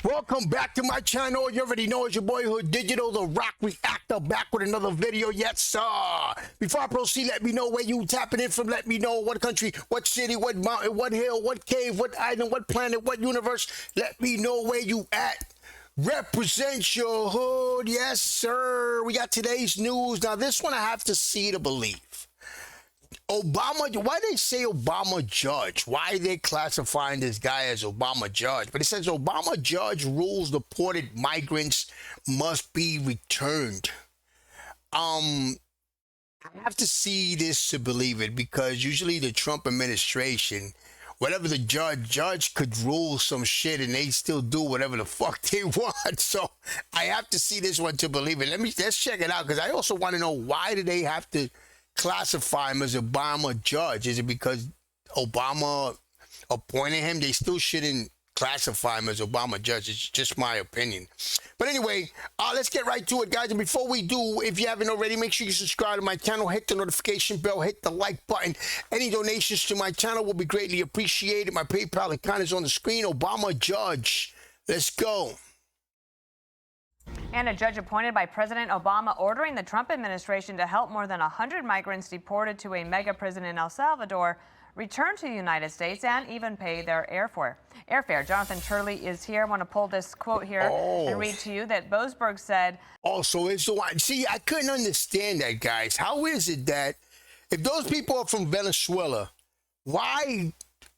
Welcome back to my channel. You already know it's your boyhood digital, the rock reactor, back with another video. Yes, sir. Before I proceed, let me know where you tapping in from. Let me know what country, what city, what mountain, what hill, what cave, what island, what planet, what universe. Let me know where you at. Represent your hood. Yes, sir. We got today's news. Now, this one I have to see to believe. Obama, why they say Obama judge? Why are they classifying this guy as Obama judge? But it says Obama judge rules deported migrants must be returned. I have to see this to believe it, because usually the Trump administration, whatever the judge could rule some shit and they still do whatever the fuck they want. So I have to see this one to believe it. Let's check it out, because I also want to know, why do they have to classify him as Obama judge? Is it because Obama appointed him? They still shouldn't classify him as Obama judge. It's just my opinion. But anyway, let's get right to it, guys. And before we do, if you haven't already, make sure you subscribe to my channel, hit the notification bell, hit the like button. Any donations to my channel will be greatly appreciated. My PayPal account is on the screen. Obama judge. Let's go. And a judge appointed by President Obama ordering the Trump administration to help more than 100 migrants deported to a mega prison in El Salvador return to the United States and even pay their airfare. Jonathan Turley is here. I want to pull this quote here and read to you that Boasberg said. Oh, so it's the one. See, I couldn't understand that, guys. How is it that if those people are from Venezuela,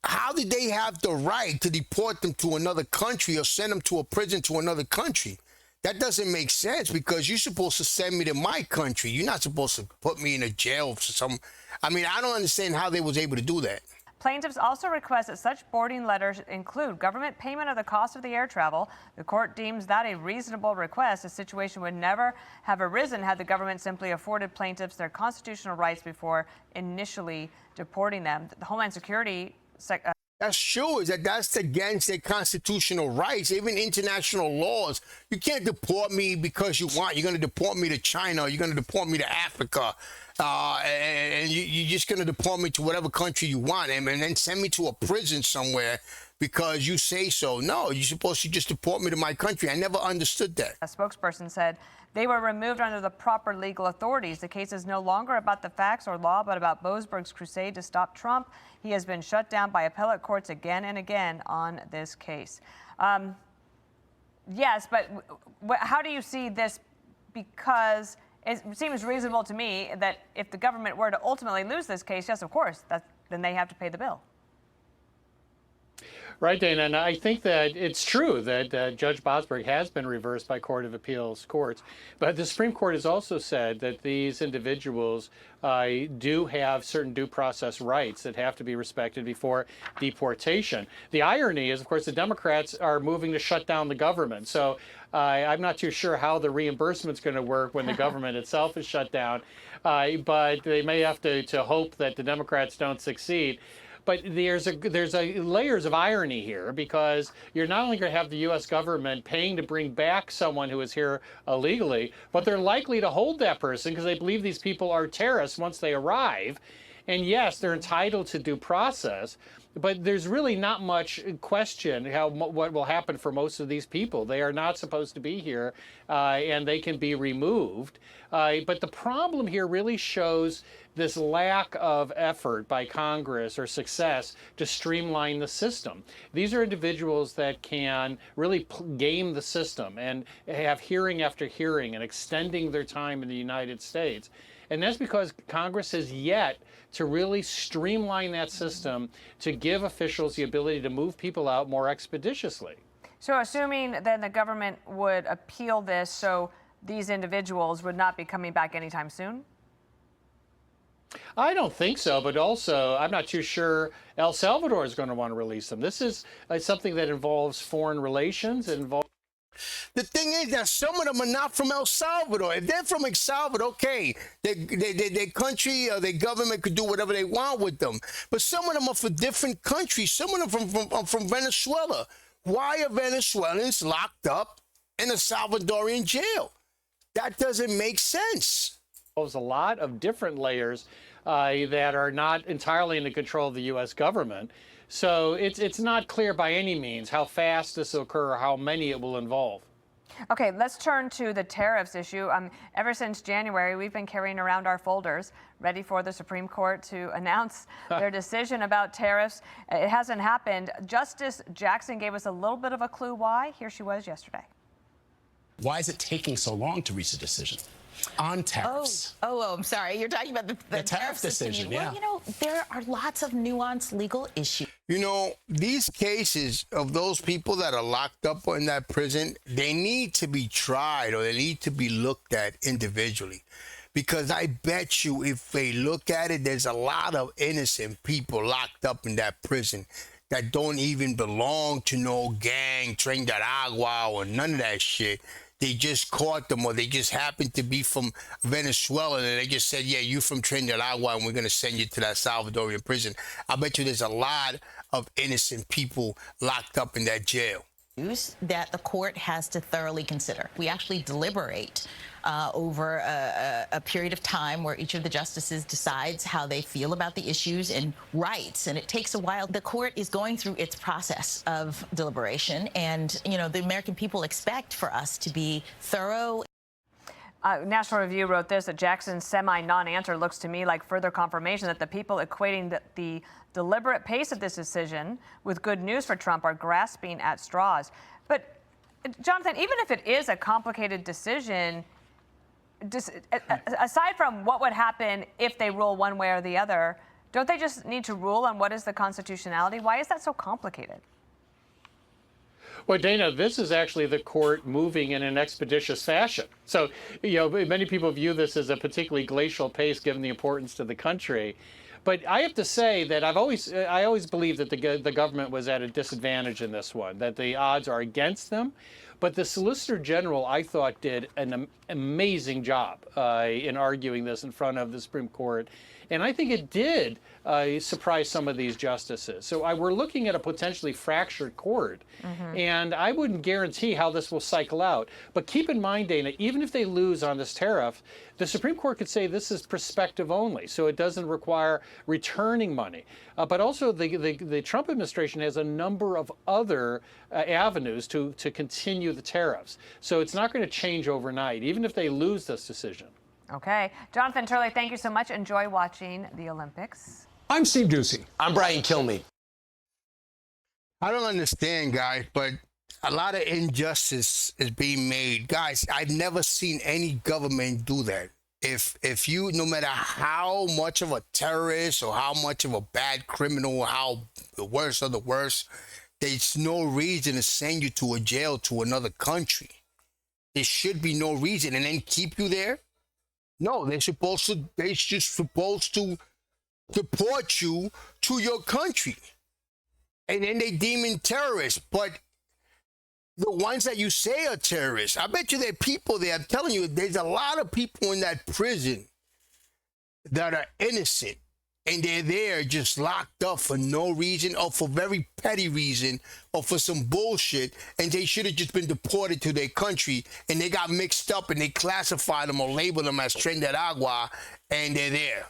how did they have the right to deport them to another country or send them to a prison to another country? That doesn't make sense, because you're supposed to send me to my country. You're not supposed to put me in a jail for some. I mean, I don't understand how they was able to do that. Plaintiffs also request that such boarding letters include government payment of the cost of the air travel. The court deems that a reasonable request. A situation would never have arisen had the government simply afforded plaintiffs their constitutional rights before initially deporting them. The Homeland Security That's true. That's against their constitutional rights, even international laws. You can't deport me because you want. You're going to deport me to China. You're going to deport me to Africa. And you're just going to deport me to whatever country you want, and then send me to a prison somewhere because you say so. No, you're supposed to just deport me to my country. I never understood that. A spokesperson said they were removed under the proper legal authorities. The case is no longer about the facts or law, but about Boasberg's crusade to stop Trump. He has been shut down by appellate courts again and again on this case. Yes, but how do you see this? Because it seems reasonable to me that if the government were to ultimately lose this case, yes, of course, then they have to pay the bill. Right, Dana, and I think that it's true that Judge Boasberg has been reversed by Court of Appeals courts, but the Supreme Court has also said that these individuals do have certain due process rights that have to be respected before deportation. The irony is, of course, the Democrats are moving to shut down the government, so I'm not too sure how the reimbursement's going to work when the government itself is shut down, but they may have to hope that the Democrats don't succeed. But there's layers of irony here, because you're not only going to have the U.S. government paying to bring back someone who is here illegally, but they're likely to hold that person because they believe these people are terrorists once they arrive. And yes, they're entitled to due process, but there's really not much question what will happen for most of these people. They are not supposed to be here, and they can be removed. But the problem here really shows this lack of effort by Congress or success to streamline the system. These are individuals that can really game the system and have hearing after hearing and extending their time in the United States. And that's because Congress has yet to really streamline that system to give officials the ability to move people out more expeditiously. So assuming then the government would appeal this, so these individuals would not be coming back anytime soon? I don't think so, but also I'm not too sure El Salvador is going to want to release them. This is something that involves foreign relations. The thing is that some of them are not from El Salvador. If they're from El Salvador, okay, their country or their government could do whatever they want with them. But some of them are from different countries. Some of them from Venezuela. Why are Venezuelans locked up in a Salvadorian jail? That doesn't make sense. There's a lot of different layers that are not entirely in the control of the U.S. government. So it's not clear by any means how fast this will occur or how many it will involve. Okay, let's turn to the tariffs issue. Ever since January, we've been carrying around our folders ready for the Supreme Court to announce their decision about tariffs. It hasn't happened. Justice Jackson gave us a little bit of a clue why. Here she was yesterday. Why is it taking so long to reach a decision on tariffs? I'm sorry. You're talking about the tariff decision, yeah. Well, you know, there are lots of nuanced legal issues. You know, these cases of those people that are locked up in that prison, they need to be tried or they need to be looked at individually. Because I bet you if they look at it, there's a lot of innocent people locked up in that prison that don't even belong to no gang, Agua, or none of that shit. They just caught them, or they just happened to be from Venezuela, and they just said, yeah, you from Agua, and we're going to send you to that Salvadorian prison. I bet you there's a lot of innocent people locked up in that jail. That the court has to thoroughly consider. We actually deliberate over a period of time where each of the justices decides how they feel about the issues and writes, and it takes a while. The court is going through its process of deliberation, and you know the American people expect for us to be thorough. National Review wrote this, that Jackson's semi-non-answer looks to me like further confirmation that the people equating the deliberate pace of this decision with good news for Trump are grasping at straws. But, Jonathan, even if it is a complicated decision, aside from what would happen if they rule one way or the other, don't they just need to rule on what is the constitutionality? Why is that so complicated? Well, Dana, this is actually the court moving in an expeditious fashion. So, you know, many people view this as a particularly glacial pace given the importance to the country. But I have to say that I always believed that the government was at a disadvantage in this one, that the odds are against them. But the Solicitor General, I thought, did an amazing job in arguing this in front of the Supreme Court. And I think it did surprise some of these justices. So we're looking at a potentially fractured court. And I wouldn't guarantee how this will cycle out. But keep in mind, Dana, even if they lose on this tariff, the Supreme Court could say this is prospective only. So it doesn't require returning money. But also the Trump administration has a number of other avenues to continue the tariffs. So it's not going to change overnight, even if they lose this decision. Okay. Jonathan Turley, thank you so much. Enjoy watching the Olympics. I'm Steve Ducey. I'm Brian Kilmeade. I don't understand, guys, but a lot of injustice is being made. Guys, I've never seen any government do that. If you, no matter how much of a terrorist or how much of a bad criminal, how the worst of the worst, there's no reason to send you to a jail to another country. There should be no reason, and then keep you there. No, they're just supposed to deport you to your country. And then they deem in terrorists. But the ones that you say are terrorists, I bet you there are people there. I'm telling you, there's a lot of people in that prison that are innocent. And they're there just locked up for no reason or for very petty reason or for some bullshit. And they should have just been deported to their country. And they got mixed up and they classified them or labeled them as Agua, and they're there.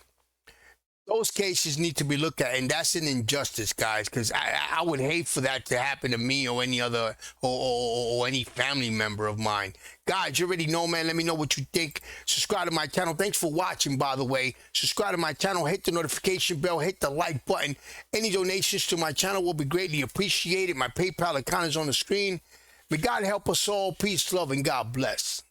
Those cases need to be looked at, and that's an injustice, guys, because I would hate for that to happen to me or any other or any family member of mine. Guys, you already know, man. Let me know what you think. Subscribe to my channel. Thanks for watching, by the way. Subscribe to my channel. Hit the notification bell. Hit the like button. Any donations to my channel will be greatly appreciated. My PayPal account is on the screen. May God help us all. Peace, love, and God bless.